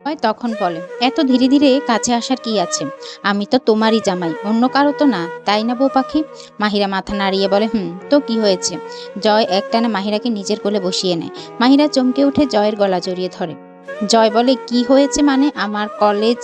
জয় তখন বলে, এত ধীরে ধীরে কাছে আসার কি আছে? আমি তো তোমারই জামাই, অন্য কারো তো না, তাই না বউ পাখি? মাহিরা মাথা নাড়িয়ে বলে, তো কি হয়েছে? জয় একটানে মাহিরাকে নিজের কোলে বসিয়ে নেয়। মাহিরা চমকে উঠে জয়ের গলা জড়িয়ে ধরে। জয় বলে, কি হয়েছে মানে? আমার কলেজ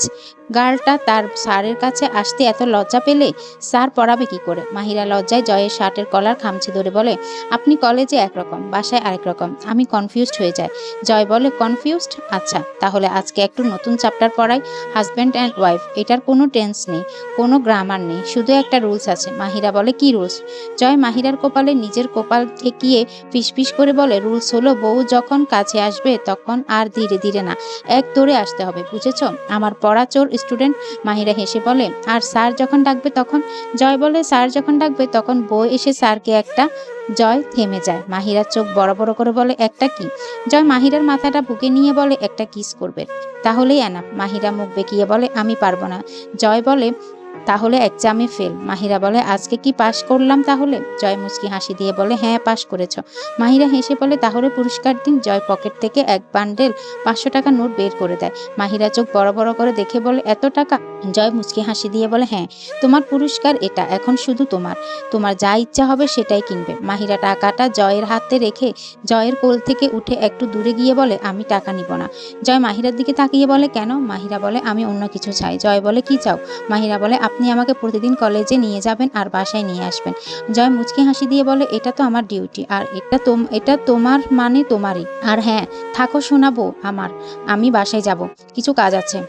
গার্লটা তার স্যারের কাছে আসতে এত লজ্জা পেলে? স্যার পড়াবে কি করে? মাহিরা লজ্জায় জয়ের শার্টের কলার খামচে ধরে বলে, আপনি কলেজে একরকম, বাসায় আরেক রকম, আমি কনফিউজড হয়ে যায়। জয় বলে, কনফিউজড? আচ্ছা, তাহলে আজকে একটু নতুন চ্যাপ্টার পড়াই, হাজব্যান্ড অ্যান্ড ওয়াইফ। এটার কোনো টেন্স নেই, কোনো গ্রামার নেই, শুধু একটা রুলস আছে। মাহিরা বলে, কি রুলস? জয় মাহিরার কপালে নিজের কপাল ঠেকিয়ে ফিসফিস করে বলে, রুলস হলো বউ যখন কাছে আসবে তখন আর ধীরে ধীরে না, এক দৌড়ে আসতে হবে, বুঝেছ? আমার পড়া চোর স্টুডেন্ট। মাহিরা হেসে বলে, আর স্যার যখন ডাকবে তখন? জয় বলে, স্যার যখন ডাকবে তখন বউ এসে স্যারকে একটা। জয় থেমে যায়। মাহিরার চোখ বড় বড় করে বলে, একটা কি? জয় মাহিরার মাথাটা বুকে নিয়ে বলে, একটা কিস করবে, তাহলেই এনাফ। মাহিরা মুখ বেঁকিয়ে বলে, আমি পারবো না। জয় বলে, তাহলে এক্সামে ফেল। মাহিরা বলে, আজকে কি পাশ করলাম তাহলে? জয় মুচকি হাসি দিয়ে বলে, হ্যাঁ পাশ করেছ। মাহিরা হেসে বলে, তাহলে পুরস্কার দিন। জয় পকেট থেকে এক বান্ডেল 500 টাকা নোট বের করে দেয়। মাহিরা চোখ বড় বড় করে দেখে বলে, এত টাকা? জয় মুচকি হাসি দিয়ে বলে, হ্যাঁ, তোমার পুরস্কার এটা, এখন শুধু তোমার। তোমার যা ইচ্ছা হবে সেটাই কিনবে। মাহিরা টাকাটা জয়ের হাতে রেখে জয়ের কোল থেকে উঠে একটু দূরে গিয়ে বলে, আমি টাকা নিব না। জয় মাহিরার দিকে তাকিয়ে বলে, কেন? মাহিরা বলে, আমি অন্য কিছু চাই। জয় বলে, কি চাও? মাহিরা বলে, আপনি আমাকে প্রতিদিন কলেজে নিয়ে যাবেন আর বাসায় নিয়ে আসবেন। জয় মুচকি হাসি দিয়ে বলে, এটা তো আমার ডিউটি, আর এটা তোমার মানে তোমারই। আর হ্যাঁ, থাকো শোনাবো আমার, আমি বাসায় যাব, কিছু কাজ আছে।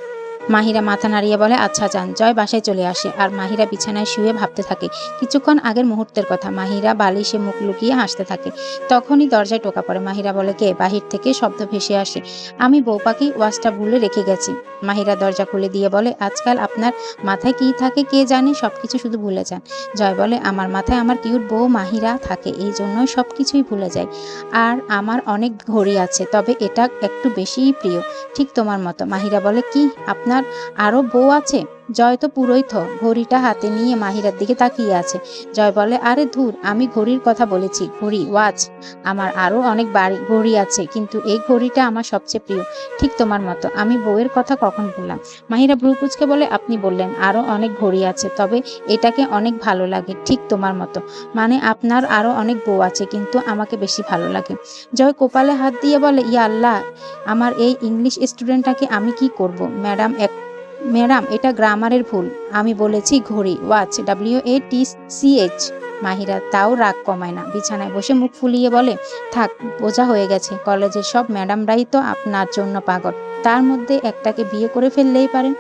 মাহিরা মাথা নাড়িয়ে বলে, আচ্ছা যান। জয় বাসায় চলে আসে আর মাহিরা বিছানায় শুয়ে ভাবতে থাকে কিছুক্ষণ আগের মুহূর্তের কথা। মাহিরা বালিশে মুখ লুকিয়ে হাসতে থাকে। তখনই দরজায় টোকা পড়ে। মাহিরা বলে, কে? বাহির থেকে শব্দ ভেসে আসে, আমি বউ পাখি, ওয়াচটা ভুলে রেখে গেছি। মাহিরা দরজা খুলে দিয়ে বলে, আজকাল আপনার মাথায় কি থাকে কে জানে, সবকিছু শুধু ভুলে যান। জয় বলে, আমার মাথায় আমার কিউট বউ মাহিরা থাকে, এই জন্যই সবকিছুই ভুলে যায়। আর আমার অনেক ঘড়ি আছে, তবে এটা একটু বেশিই প্রিয়, ঠিক তোমার মতো। মাহিরা বলে, কি আপনার আরো বউ আছে? জয় তো পুরোই ঘড়িটা হাতে নিয়ে মাহিরার দিকে তাকিয়ে আছে। জয় বলে, আরে ধুর, আমি ঘড়ির কথা বলেছি, ঘড়ি, ওয়াচ। আমার আরো অনেক বাড়ি ঘড়ি আছে, কিন্তু এই ঘড়িটা আমার সবচেয়ে প্রিয়, ঠিক তোমার মতো। আমি বউয়ের কথা কখন বললাম? মাহিরা ভ্রু কুঁচকে বলে, আপনি বললেন আরো অনেক ঘড়ি আছে, তবে এটাকে অনেক ভালো লাগে, ঠিক তোমার মতো। মানে আপনার আরো অনেক বউ আছে, কিন্তু আমাকে বেশি ভালো লাগে। জয় কপালে হাত দিয়ে বলে, ইয়া আল্লাহ, আমার এই ইংলিশ স্টুডেন্টটাকে আমি কি করব? ম্যাডাম, এটা গ্রামারের ভুল, আমি বলেছি ঘড়ি, ওয়াচ, WATCH। মাহিরা তাও রাগ কমায় না, বিছানায় বসে মুখ ফুলিয়ে বলে, থাক, বোঝা হয়ে গেছে, কলেজের সব ম্যাডামরাই তো আপনার জন্য পাগল, তার মধ্যে একটাকে বিয়ে করে ফেললেই পারেন।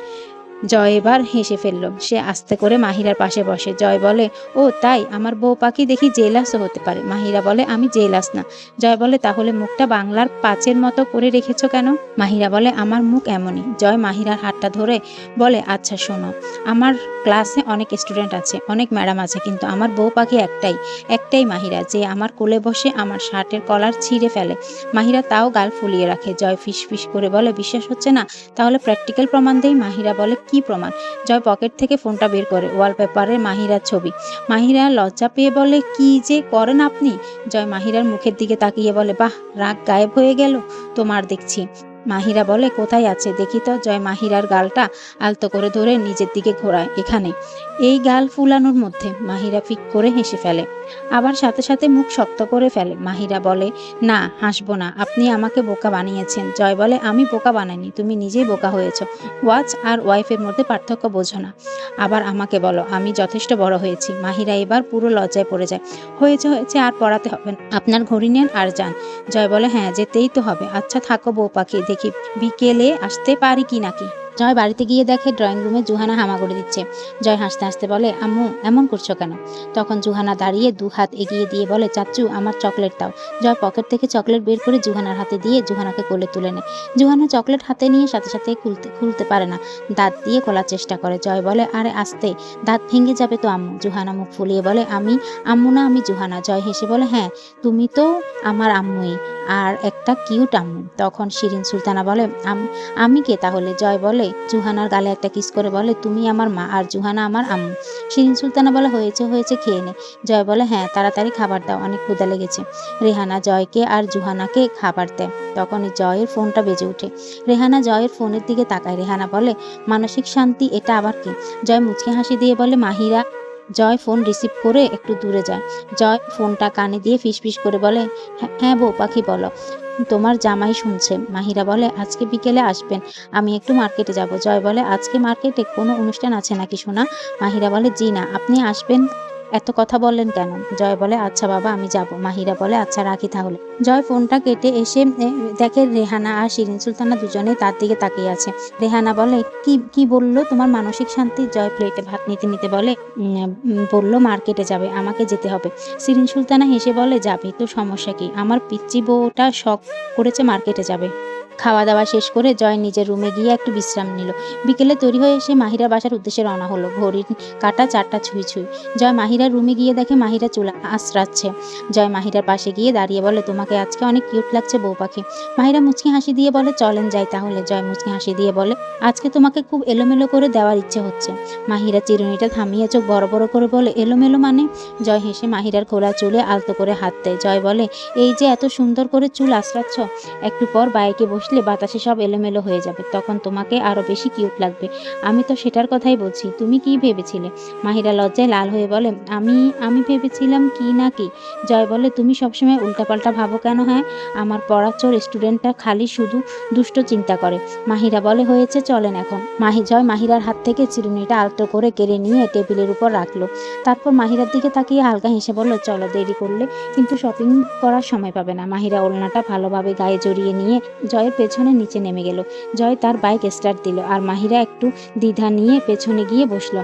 জয় এবার হেসে ফেলল। সে আস্তে করে মাহিরার পাশে বসে। জয় বলে, ও তাই? আমার বউ পাখি দেখি জেলাসও হতে পারে। মাহিরা বলে, আমি জেলাস না। জয় বলে, তাহলে মুখটা বাংলার পাঁচের মতো করে রেখেছো কেন? মাহিরা বলে, আমার মুখ এমনই। জয় মাহিরার হাতটা ধরে বলে, আচ্ছা শোনো, আমার ক্লাসে অনেক স্টুডেন্ট আছে, অনেক ম্যাডাম আছে, কিন্তু আমার বউ পাখি একটাই, একটাই মাহিরা, যে আমার কোলে বসে আমার শার্টের কলার ছিঁড়ে ফেলে। মাহিরা তাও গাল ফুলিয়ে রাখে। জয় ফিস ফিস করে বলে, বিশ্বাস হচ্ছে না? তাহলে প্র্যাকটিক্যাল প্রমাণ দেই। মাহিরা বলে, কি প্রমাণ? জয় পকেট থেকে ফোনটা বের করে, ওয়ালপেপারে মাহিরার ছবি। মাহিরা লজ্জা পেয়ে বলে, কি যে করেন আপনি? জয় মাহিরার মুখের দিকে তাকিয়ে বলে, বাহ, রাগ গায়েব হয়ে গেল তোমার দেখছি। মাহিরা বলে, কোথায় আছে দেখি তো। জয় মাহিরার গালটা আলতো করে ধরে নিজের দিকে ঘোরায়, এখানে, এই গাল ফুলানোর মধ্যে। মাহিরা ফিক করে হেসে ফেলে, আবার সাথে সাথে মুখ শক্ত করে ফেলে। মাহিরা বলে, না, হাসবো না, আপনি আমাকে বোকা বানিয়েছেন। জয় বলে, আমি বোকা বানাইনি, তুমি নিজেই বোকা হয়েছ। ওয়াচ আর ওয়াইফের মধ্যে পার্থক্য বোঝো না। আবার আমাকে বলো আমি যথেষ্ট বড় হয়েছি। মাহিরা এবার পুরো লজ্জায় পড়ে যায়। হয়েছে হয়েছে, আর পড়াতে হবে না, আপনার ঘড়ি নেন আর যান। জয় বলে, হ্যাঁ, যেতেই তো হবে। আচ্ছা থাকো বউ পাখি, দেখি বিকেলে আসতে পারি কি নাকি। জয় বাড়িতে গিয়ে দেখে ড্রয়িং রুমে জুহানা হামাগুড়ি দিচ্ছে। জয় হাসতে হাসতে বলে, আম্মু এমন করছো কেন? তখন জুহানা দাঁড়িয়ে 2 হাত এগিয়ে দিয়ে বলে, চাচ্চু আমার চকলেট দাও। জয় পকেট থেকে চকলেট বের করে জুহানার হাতে দিয়ে জুহানাকে কোলে তুলে নেয়। জুহানা চকলেট হাতে নিয়ে সাথে সাথে খুলতে পারে না, দাঁত দিয়ে খোলার চেষ্টা করে। জয় বলে, আরে আস্তে, দাঁত ভেঙে যাবে তো আম্মু। জুহানা মুখ ফুলিয়ে বলে, আমি আম্মু না, আমি জুহানা। জয় হেসে বলে, হ্যাঁ, তুমি তো আমার আম্মুই, আর একটা কিউট আম্মু। তখন শিরিন সুলতানা বলে, আমি কে তাহলে? জয় বলে, বলে জুহানার গালে একটা কিস করে বলে, তুমি আমার মা আর জুহানা আমার আম্মু। শিরিন সুলতানা বলে, হয়েছে হয়েছে, খেয়ে নে। জয় বলে, হ্যাঁ তাড়াতাড়ি খাবার দাও, অনেক ক্ষুধা লেগেছে। রেহানা জয়কে আর জুহানাকে খাবার দেয়। তখনই জয়ের ফোনটা বেজে ওঠে। রেহানা জয়ের ফোনের দিকে তাকায়। রেহানা বলে, মানসিক শান্তি, এটা আবার কি? জয় মুচকি হাসি দিয়ে বলে, মাহিরা। জয় ফোন রিসিভ করে একটু দূরে যায়। জয় ফোনটা কানে দিয়ে ফিসফিস করে বলে, হ্যাঁ বউ পাখি বলো। তোমার জামাই শুনছে। মাহিরা বলে, আজকে বিকেলে আসবেন, আমি একটু মার্কেটে যাব। জয় বলে, আজকে মার্কেটে কোনো অনুষ্ঠান আছে নাকি সোনা? মাহিরা বলে, জি না, আপনি আসবেন, এত কথা বললেন কেন? জয় বলে, আচ্ছা বাবা আমি যাব। মাহিরা বলে, আচ্ছা রাখি তাহলে। জয় ফোনটা কেটে এসে দেখে রেহানা আর শিরিন সুলতানা দুজনেই তার দিকে তাকিয়ে আছে। রেহানা বলে, কি কি বললো তোমার মানসিক শান্তি? জয় প্লেটে ভাত নিতে নিতে বলে, বললো মার্কেটে যাবে, আমাকে যেতে হবে। শিরিন সুলতানা হেসে বলে, যাবি তো, সমস্যা কি? আমার পিচ্চি বউটা শখ করেছে মার্কেটে যাবে। খাওয়া দাওয়া শেষ করে জয় নিজের রুমে গিয়ে একটু বিশ্রাম নিল। বিকেলে তৈরি হয়ে এসে মাহিরা বাসার উদ্দেশ্যে রওনা হলো। ঘড়ির কাঁটা 4টা ছুঁই ছুঁই। জয় মাহিরার রুমে গিয়ে দেখে মাহিরা চুল আঁচড়াচ্ছে। জয় মাহিরার পাশে গিয়ে দাঁড়িয়ে বলে, তোমাকে আজকে অনেক কিউট লাগছে বউ পাখি। মাহিরা মুচকি হাসি দিয়ে বলে, চলেন যাই তাহলে। জয় মুচকি হাসি দিয়ে বলে, আজকে তোমাকে খুব এলোমেলো করে দেওয়ার ইচ্ছে হচ্ছে। মাহিরা চিরুনিটা থামিয়ে চোখ বড় বড় করে বলে, এলোমেলো মানে? জয় হেসে মাহিরার খোলা চুলে আলতো করে হাত দেয়। জয় বলে, এই যে এত সুন্দর করে চুল আঁচড়াচ্ছ, একটু পর বাইকে বসলে বাতাসে সব এলোমেলো হয়ে যাবে, তখন তোমাকে আরো বেশি কিউট লাগবে। আমি তো সেটার কথাই বলছি, তুমি কি ভেবেছিলে? মাহিরা লজ্জায় লাল হয়ে বলে, আমি আমি ভেবেছিলাম কি না কি। জয় বলে, তুমি সবসময় উল্টাপাল্টা ভাবো কেন? হ্যাঁ, আমার পড়াচোর স্টুডেন্টটা খালি শুধু দুষ্ট চিন্তা করে। মাহিরা বলে, হয়েছে, চলেন এখন। জয় মাহিরার হাত থেকে চিরুনিটা আলতো করে কেড়ে নিয়ে টেবিলের উপর রাখলো। তারপর মাহিরার দিকে তাকিয়ে হালকা হেসে বলল, চলো, দেরি করলে কিন্তু শপিং করার সময় পাবে না। মাহিরা ওড়নাটা ভালোভাবে গায়ে জড়িয়ে নিয়ে জয়ের পেছনে নিচে নেমে গেল। জয় তার বাইক স্টার্ট দিল আর মাহিরা একটু দ্বিধা নিয়ে পেছনে গিয়ে বসল।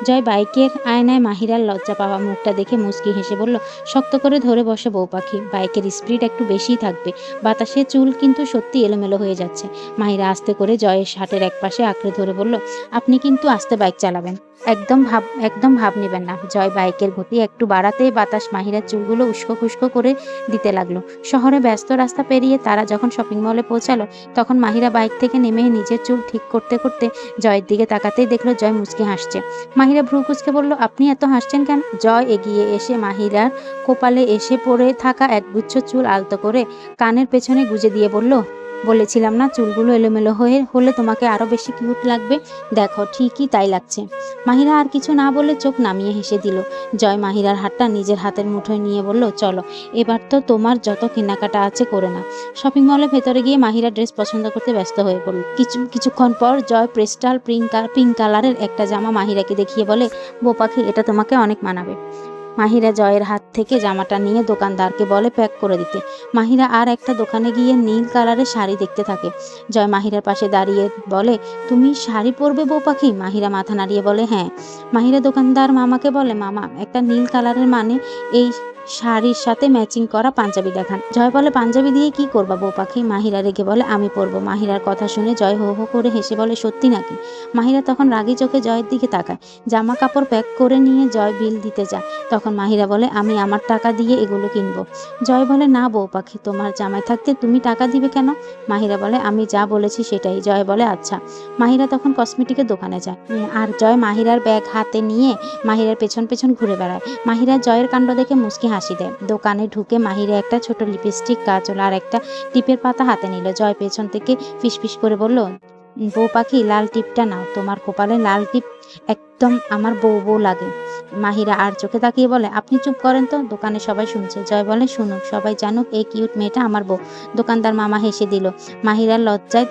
জয় বাইকের আয়নায় মাহিরার লজ্জা পাওয়া মুখটা দেখে মুচকি হেসে বলল, শক্ত করে ধরে বসে বউ পাখি, বাইকের স্পিড একটু বেশিই থাকবে, বাতাসে চুল কিন্তু সত্যি এলোমেলো হয়ে যাচ্ছে। মাহিরা আস্তে করে জয়ের শার্টের এক পাশে আঁকড়ে ধরে বলল, আপনি কিন্তু আস্তে বাইক চালাবেন, একদম ভাব নেবেন না। জয় বাইকের গতি একটু বাড়াতে বাতাস মাহিরার চুলগুলো উস্কো খুস্কো করে দিতে লাগলো। শহরে ব্যস্ত রাস্তা পেরিয়ে তারা যখন শপিং মলে পৌঁছালো, তখন মাহিরা বাইক থেকে নেমে নিজের চুল ঠিক করতে করতে জয়ের দিকে তাকাতেই দেখলো জয় মুচকি হাসছে। মাহিরা ভ্রু কুঁচকে বলল, আপনি এত হাসছেন কেন? জয় এগিয়ে এসে মাহিরার কপালে এসে পড়ে থাকা একগুচ্ছ চুল আলতো করে কানের পেছনে গুজে দিয়ে বলল, বলেছিলাম না চুলগুলো এলোমেলো হলে তোমাকে আরো বেশি কিউট লাগবে, দেখো ঠিকই তাই লাগছে। মাহিরা আর কিছু না বলে চোখ নামিয়ে হেসে দিল। জয় মাহিরার হাতটা নিজের হাতের মুঠোয় নিয়ে বলল, চলো, এবার তো তোমার যত কেনাকাটা আছে করে না। শপিং মলের ভেতরে গিয়ে মাহিরা ড্রেস পছন্দ করতে ব্যস্ত হয়ে পড়ল। কিছুক্ষণ পর জয় প্রেস্টাল পিঙ্ক কালারের একটা জামা মাহিরাকে দেখিয়ে বলে, বউ পাখি, এটা তোমাকে অনেক মানাবে। মাহিরা জয়ের হাত থেকে জামাটা নিয়ে দোকানদারকে বলে প্যাক করে দিতে। মাহিরা আর একটা দোকানে গিয়ে নীল কালারের শাড়ি দেখতে থাকে। জয় মাহিরার পাশে দাঁড়িয়ে বলে, তুমি শাড়ি পরবে বউ পাখি? মাহিরা মাথা নাড়িয়ে বলে, হ্যাঁ। মাহিরা দোকানদার মামাকে বলে, মামা, একটা নীল কালারের মানে এই শাড়ির সাথে ম্যাচিং করা পাঞ্জাবি দেখান। জয় বলে, পাঞ্জাবি দিয়ে কি করবা বউ পাখি? মাহিরা রেগে বলে, আমি পরবো। মাহিরার কথা শুনে জয় হো হো করে হেসে বলে, সত্যি নাকি? মাহিরা তখন রাগী চোখে জয়ের দিকে তাকায়। জামা কাপড় প্যাক করে নিয়ে জয় বিল দিতে যায়। তখন মাহিরা বলে, আমি আমার টাকা দিয়ে এগুলো কিনবো। জয় বলে, না বউ পাখি, তোমার জামাই থাকতে তুমি টাকা দিবে কেন? মাহিরা বলে, আমি যা বলেছি সেটাই। জয় বলে, আচ্ছা। মাহিরা তখন কসমেটিকের দোকানে যায় আর জয় মাহিরার ব্যাগ হাতে নিয়ে মাহিরার পেছন পেছন ঘুরে বেড়ায়। মাহিরা জয়ের কাণ্ড দেখে মুচকি হাসি দেয়। দোকানে ঢুকে মাহিরা একটা ছোট লিপস্টিক, কাজল আর একটা টিপের পাতা হাতে নিল। জয় পেছন থেকে ফিসফিস করে বলল, বউ পাখি, লাল টিপটা নাও, তোমার কপালে লাল টিপ একদম আমার বউ বউ লাগে। মাহিরা আর চোখে তাকিয়ে বলে, আপনি চুপ করেন তো, দোকানে সবাই শুনছে। জয় বলে, শুনুক, সবাই জানুক এই কিউট মেয়েটা আমার বউ। দোকানদার মামা হেসে দিল। মাহিরার লজ্জায়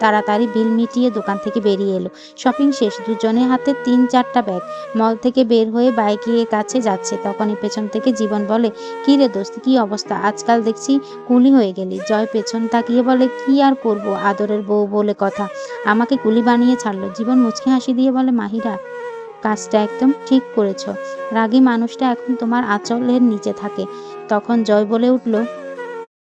তাড়াতাড়ি বিল মিটিয়ে দোকান থেকে বেরিয়ে এলো। শপিং শেষ, দুজনের হাতে 3-4টা ব্যাগ। মল থেকে বের হয়ে বাইকের কাছে যাচ্ছে, তখনই পেছন থেকে জীবন বলে, কি রে দোস্ত, কি অবস্থা, আজকাল দেখছি কুলি হয়ে গেলি। জয় পেছন তাকিয়ে বলে, কি আর করবো, আদরের বউ বলে কথা, আমাকে কুলি বানিয়ে ছাড়লো। জীবন মুচকি হাসি দিয়ে বলে, মাহিরা, কাজটা একদম ঠিক করেছ, রাগী মানুষটা এখন তোমার আঁচলের নিচে থাকে। তখন জয় বলে উঠল,